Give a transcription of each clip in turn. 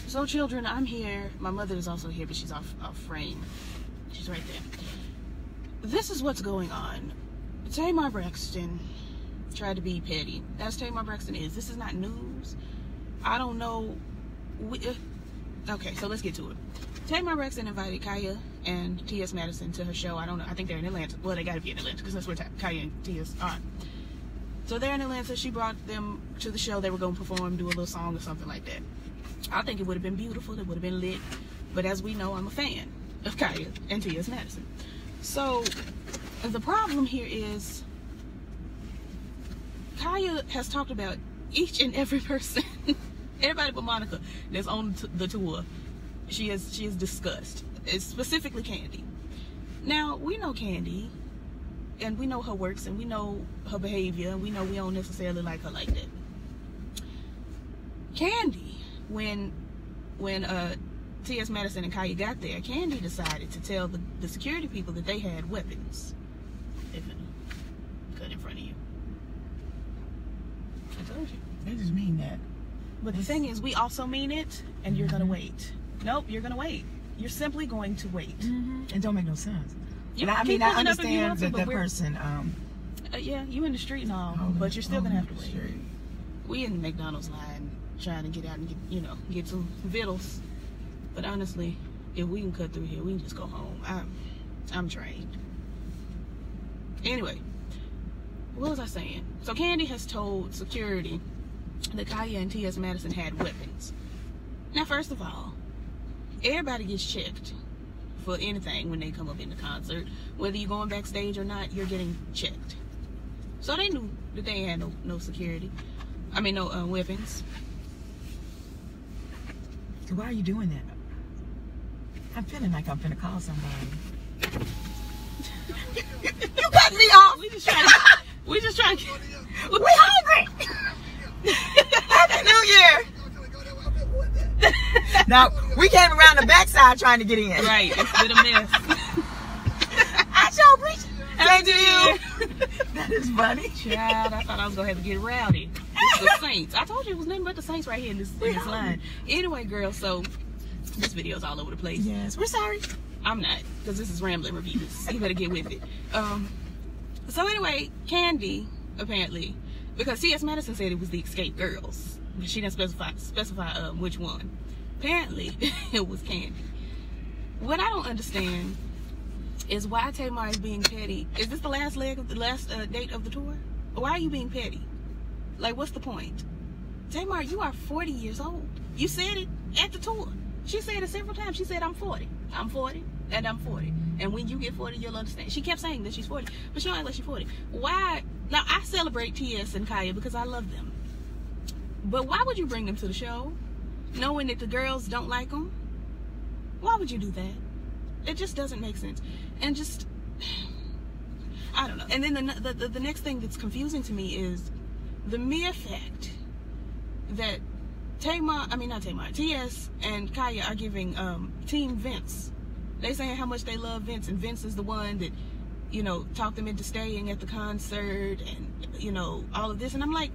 So children, I'm here. My mother is also here, but she's off frame. She's right there. This is what's going on. Tamar Braxton tried to be petty, as Tamar Braxton is. This is not news. I don't know. Okay, so let's get to it. Tamar Braxton invited Khia and T.S. Madison to her show. I don't know. I think they're in Atlanta. Well, they got to be in Atlanta because that's where Khia and T.S. are. So they're in Atlanta. She brought them to the show. They were going to perform, do a little song or something like that. I think it would have been beautiful. It would have been lit. But as we know, I'm a fan of Khia and T.S. Madison. So the problem here is Khia has talked about each and every person, everybody but Monica, that's on the tour. She has discussed. It's specifically Candy. Now, we know Candy, and we know her works, and we know her behavior, and we know we don't necessarily like her like that. Candy, when T.S. Madison and Khia got there, Candy decided to tell the security people that they had weapons. They're gonna cut in front of you. I told you. They just mean that. But the thing is, we also mean it, and you're gonna wait. Nope, you're gonna wait. You're simply going to wait. It don't make no sense. You I mean, I understand that person. Yeah, you in the street and all, but you're still gonna have to wait. We in the McDonald's line trying to get out and get some vittles. But honestly, if we can cut through here, we can just go home. I'm trained. Anyway, what was I saying? So Candy has told security that Khia and T.S. Madison had weapons. Now, first of all, everybody gets checked for anything when they come up in the concert. Whether you're going backstage or not, you're getting checked. So they knew that they had no security. I mean, no weapons. So why are you doing that? I'm feeling like I'm finna call somebody. You cut me off. We just trying to. We hungry. Happy New Year. Now, we came around the backside trying to get in. Right, it's been a mess. I sure appreciate it. Thank you. That is funny. Child, I thought I was going to have to get rowdy. It's the Saints. I told you it was nothing but the Saints right here in this line. Anyway, girl, so this video's all over the place. Yes, we're sorry. I'm not, because this is rambling reviews. You better get with it. So anyway, Candy, apparently, because T.S. Madison said it was the Xscape girls, but she didn't specify which one. Apparently, it was Candy. What I don't understand is why Tamar is being petty. Is this the last leg of the last date of the tour? Why are you being petty? Like, what's the point? Tamar, you are 40 years old. You said it at the tour. She said it several times. She said, I'm 40. I'm 40, and I'm 40. And when you get 40, you'll understand. She kept saying that she's 40, but she don't act like she's 40. Why? Now, I celebrate T.S. and Khia because I love them. But why would you bring them to the show knowing that the girls don't like them? Why would you do that? It just doesn't make sense. And just, I don't know. And then the next thing that's confusing to me is the mere fact that T.S. and Khia are giving Team Vince. They saying how much they love Vince, and Vince is the one that, talked them into staying at the concert and, all of this. And I'm like,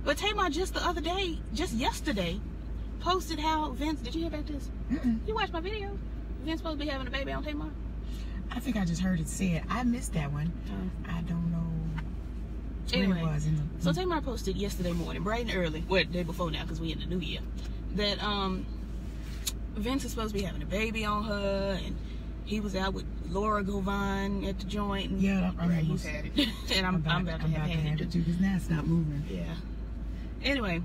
but Tamar just the other day, just yesterday, posted how Vince, did you hear about this? You watched my video? Vince supposed to be having a baby on Tamar? I think I just heard it said. I missed that one. I don't know anyway, where it was. So Tamar posted yesterday morning, bright and early, well, the day before now because we in the new year, that Vince is supposed to be having a baby on her, and he was out with Laura Govan at the joint. And yeah, right, he's had it. And I'm about to have it too, because now stop moving. Yeah. Anyway,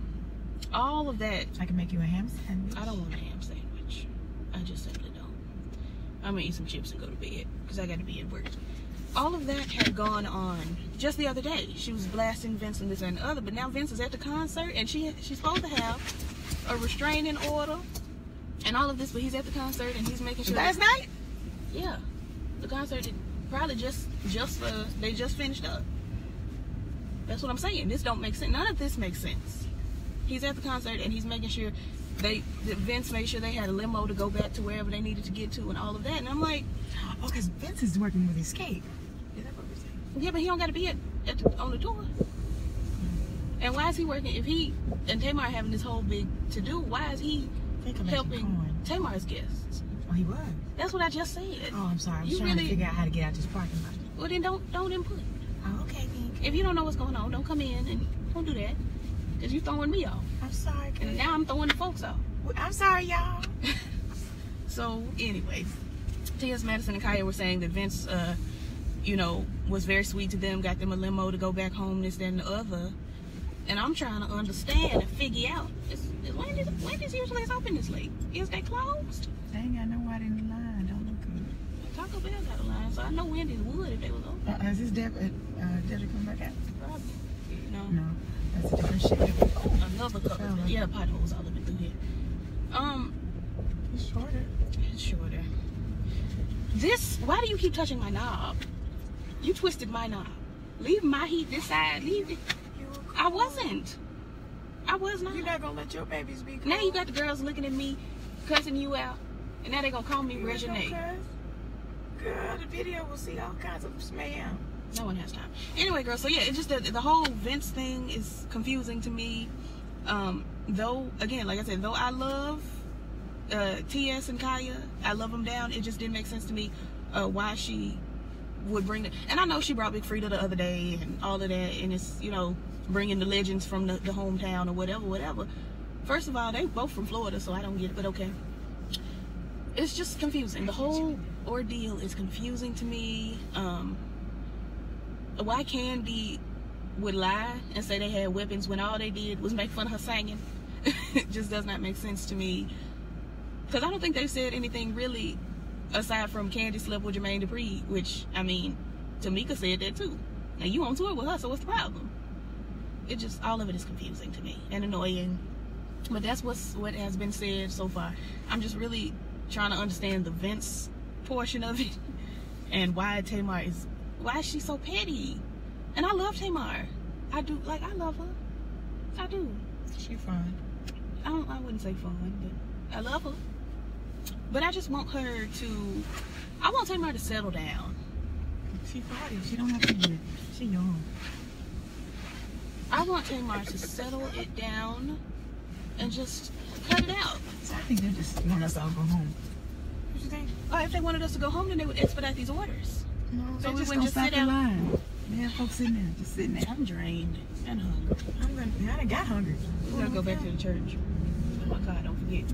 all of that. I can make you a ham sandwich. I don't want a ham sandwich. I just simply don't. I'm gonna eat some chips and go to bed because I got to be at work. All of that had gone on just the other day. She was blasting Vince and this and the other, but now Vince is at the concert and she's supposed to have a restraining order and all of this, but he's at the concert and he's making sure. Last night? Yeah, the concert probably they just finished up. That's what I'm saying. This don't make sense. None of this makes sense. He's at the concert and he's making sure Vince made sure they had a limo to go back to wherever they needed to get to and all of that. And I'm like, oh, because Vince is working with Xscape. Is that what we're saying? Yeah, but he don't got to be on the tour. And why is he working? If he and Tamar having this whole big to do, why is he helping Tamar's guests. Oh, he was? That's what I just said. Oh, I'm sorry. I was trying to figure out how to get out this parking lot. Well, then don't input. Oh, okay, then. If you don't know what's going on, don't come in and don't do that. Because you're throwing me off. I'm sorry, and now I'm throwing the folks off. Well, I'm sorry, y'all. So, anyways, T.S. Madison and Khia were saying that Vince, you know, was very sweet to them, got them a limo to go back home, this, that, and the other. And I'm trying to understand and figure out, Wendy's usually is open this late. Is they closed? They ain't got nobody in the line. Don't look good. Taco Bell got a line, so I know Wendy's would if they was open. Is this Debbie come back out? Probably. No, that's a different shit. Oh, another couple. Yeah, potholes all over through here. It's shorter. It's shorter. Why do you keep touching my knob? You twisted my knob. Leave my heat this side. Leave it. I wasn't. I was not. You're not gonna let your babies be cold. Now you got the girls looking at me, cussing you out, and now they gonna call me Regine. Girl, the video will see all kinds of spam. No one has time. Anyway, girl, so yeah, it's just that the whole Vince thing is confusing to me. Though, again, like I said, though I love T.S. and Khia, I love them down, it just didn't make sense to me why she would bring it. And I know she brought Big Frida the other day and all of that, and it's, you know, bringing the legends from the hometown or whatever. First of all, they both from Florida, so I don't get it, but okay. It's just confusing. The whole ordeal is confusing to me. Why Candy would lie and say they had weapons when all they did was make fun of her singing. It just does not make sense to me. Because I don't think they said anything really aside from Candy slept with Jermaine Dupri, which, I mean, Tamika said that too. Now you on tour with her, so what's the problem? It just, all of it is confusing to me and annoying. But that's what has been said so far. I'm just really trying to understand the Vince portion of it and why is she so petty? And I love Tamar. I do, like, I love her. I do. She fun. I wouldn't say fun, but I love her. But I just want her to, I want Tamar to settle down. She 40. She don't have to do it. She young. I want Tamar to settle it down and just cut it out. So I think they just want us all to go home. What you think? Oh, if they wanted us to go home, then they would expedite these orders. No, so we just wouldn't just sit down. Line. They have folks sitting there, just sitting there. I'm drained and hungry. I done got hungry. We gotta go back to the church. Oh my God, don't forget,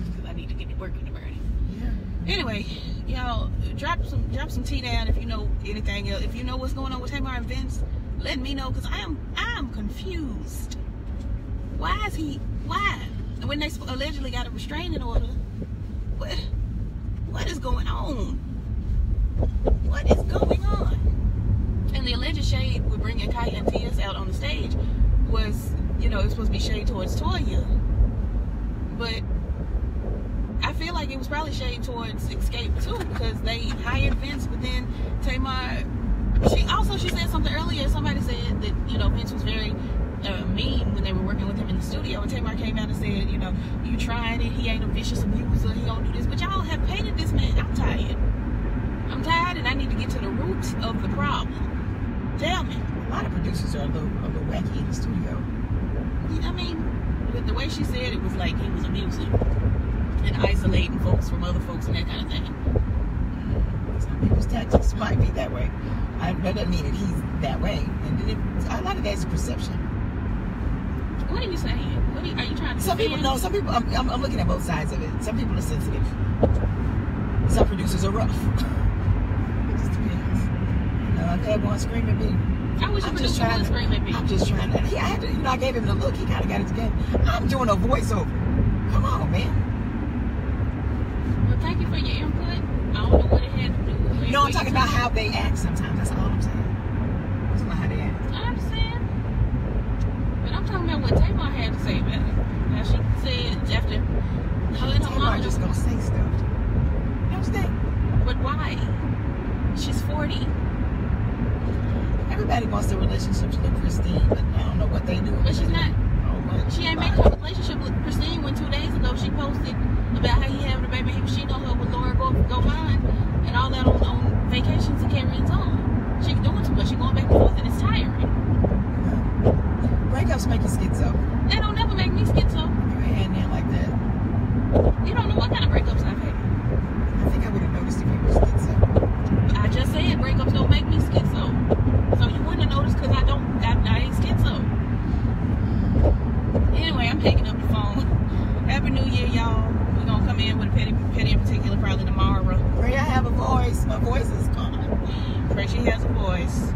because I need to get to work in the morning. Yeah. Anyway, y'all, drop some tea down if you know anything else. If you know what's going on with Tamar and Vince, let me know, because I'm confused. Why? When they allegedly got a restraining order, what is going on? What is going on? And the alleged shade with bringing Khia and T.S. out on the stage was, you know, it was supposed to be shade towards Toya. But I feel like it was probably shade towards Xscape too, because they hired Vince, but then Tamar, she said something earlier. Somebody said that, you know, Vince was very mean when they were working with him in the studio, and Tamar came out and said, you know, you tried it, he ain't a vicious abuser, he don't do this, but y'all have painted this man. I'm tired and I need to get to the roots of the problem. Tell me. A lot of producers are a little wacky in the studio. I mean, with the way she said it was like he was abusive and isolating folks from other folks and that kind of thing. Some people's tactics might be that way. That doesn't mean that he's that way. And a lot of that's perception. What are you saying? Are you trying to Some people, no, some people, I'm looking at both sides of it. Some people are sensitive. Some producers are rough. It just depends. I've had one scream at me. I wish you would just trying to scream at me. I'm just trying to, I had to, you know, I gave him the look. He kind of got it together. I'm doing a voiceover. Come on, man. Well, thank you for your input. I don't know what it had to do with it. No, I'm talking about how they act sometimes. That's all I'm saying. That's not how they act. I understand. But I'm talking about what Tamar had to say about it. Now, she said after her and her mom just gonna say stuff. You understand? But why? She's 40. Everybody wants their relationship to look pristine, but I don't know what they do. But she's not. She ain't making her relationship look pristine when 2 days ago she posted about how he having a baby. He was cheating on her with Laura Govan and all that on vacations and carrying on. She's doing too much. She's going back and forth and it's tiring. Breakups make you schizo. They don't never make me schizo. You ain't in there like that. You don't know what kind of breakups I've had. I think I would have noticed if you were schizo. I just said breakups don't make me schizo. So you wouldn't have noticed because I ain't schizo. Anyway, I'm hanging up the phone. Happy New Year, y'all. We're going to come in with a petty in particular probably tomorrow. Pray I have a voice. My voice is gone. Pray she has a voice.